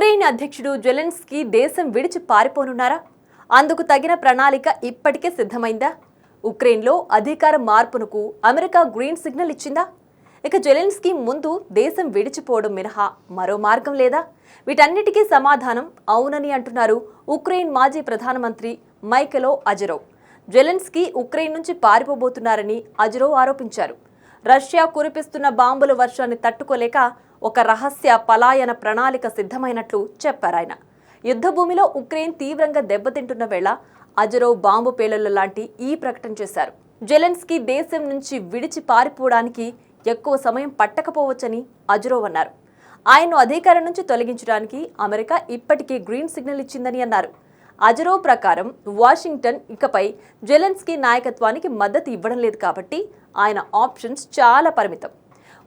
Ukraine అధ్యక్షుడు Zelensky దేశం విడిచి పారిపోనున్నారా? అందుకు తగిన ప్రణాళిక ఇప్పటికే సిద్ధమైందా? ఉక్రెయిన్లో అధికార మార్పునకు అమెరికా గ్రీన్ సిగ్నల్ ఇచ్చిందా? ఇక జెలెన్స్కీ ముందు దేశం విడిచిపోవడం మినహా మరో మార్గం లేదా? వీటన్నిటికీ సమాధానం అవునని అంటున్నారు ఉక్రెయిన్ మాజీ ప్రధానమంత్రి మైకెలో అజరోవ్. జెలెన్స్కీ ఉక్రెయిన్ నుంచి పారిపోబోతున్నారని అజరోవ్ ఆరోపించారు. రష్యా కురిపిస్తున్న బాంబుల వర్షాన్ని తట్టుకోలేక ఒక రహస్య పలాయన ప్రణాళిక సిద్ధమైనట్లు చెప్పారాయన. యుద్ధభూమిలో ఉక్రెయిన్ తీవ్రంగా దెబ్బతింటున్న వేళ అజరోవ్ బాంబు పేలుళ్ల లాంటి ఈ ప్రకటన చేశారు. జెలెన్స్కీ దేశం నుంచి విడిచి పారిపోవడానికి ఎక్కువ సమయం పట్టకపోవచ్చని అజరోవ్ అన్నారు. ఆయన్ను అధికారం నుంచి తొలగించడానికి అమెరికా ఇప్పటికే గ్రీన్ సిగ్నల్ ఇచ్చిందని అన్నారు. అజరోవ్ ప్రకారం వాషింగ్టన్ ఇకపై జెలెన్స్కీ నాయకత్వానికి మద్దతు ఇవ్వడం లేదు కాబట్టి ఆయన ఆప్షన్స్ చాలా పరిమితం.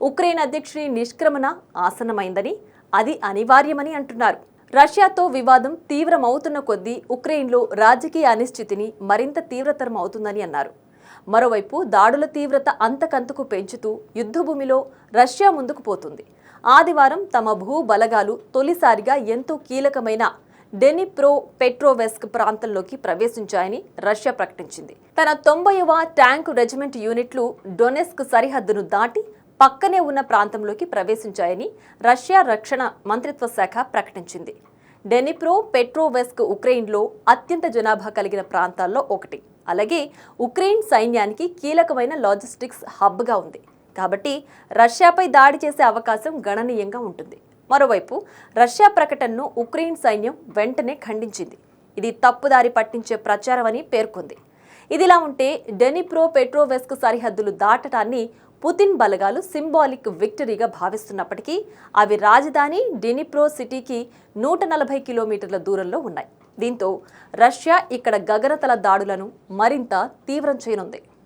ఉక్రెయిన్ అధ్యక్షుడి నిష్క్రమణ ఆసన్నమైందని, అది అనివార్యమని అంటున్నారు. రష్యాతో వివాదం తీవ్రమవుతున్న కొద్దీ ఉక్రెయిన్లో రాజకీయ అనిశ్చితిని మరింత తీవ్రతరం అవుతుందని అన్నారు. మరోవైపు దాడుల తీవ్రత అంతకంతకు పెంచుతూ యుద్ధభూమిలో రష్యా ముందుకు పోతుంది. ఆదివారం తమ భూబలగాలు తొలిసారిగా ఎంతో కీలకమైన డెనిప్రో పెట్రోవెస్క్ ప్రాంతంలోకి ప్రవేశించాయని రష్యా ప్రకటించింది. తన 90వ ట్యాంకు రెజిమెంట్ యూనిట్లు డొనెస్క్ సరిహద్దును దాటి పక్కనే ఉన్న ప్రాంతంలోకి ప్రవేశించాయని రష్యా రక్షణ మంత్రిత్వ శాఖ ప్రకటించింది. డెనిప్రో పెట్రోవెస్క్ ఉక్రెయిన్లో అత్యంత జనాభా కలిగిన ప్రాంతాల్లో ఒకటి. అలాగే ఉక్రెయిన్ సైన్యానికి కీలకమైన లాజిస్టిక్స్ హబ్గా ఉంది. కాబట్టి రష్యాపై దాడి చేసే అవకాశం గణనీయంగా ఉంటుంది. మరోవైపు రష్యా ప్రకటనను ఉక్రెయిన్ సైన్యం వెంటనే ఖండించింది. ఇది తప్పుదారి పట్టించే ప్రచారమని పేర్కొంది. ఇదిలా ఉంటే డెనిప్రో పెట్రోవెస్క్ సరిహద్దులు దాటడాన్ని పుతిన్ బలగాలు సింబాలిక్ విక్టరీగా భావిస్తున్నప్పటికీ అవి రాజధాని డెనిప్రో సిటీకి 140 కిలోమీటర్ల దూరంలో ఉన్నాయి. దీంతో రష్యా ఇక్కడ గగనతల దాడులను మరింత తీవ్రం చేయనుంది.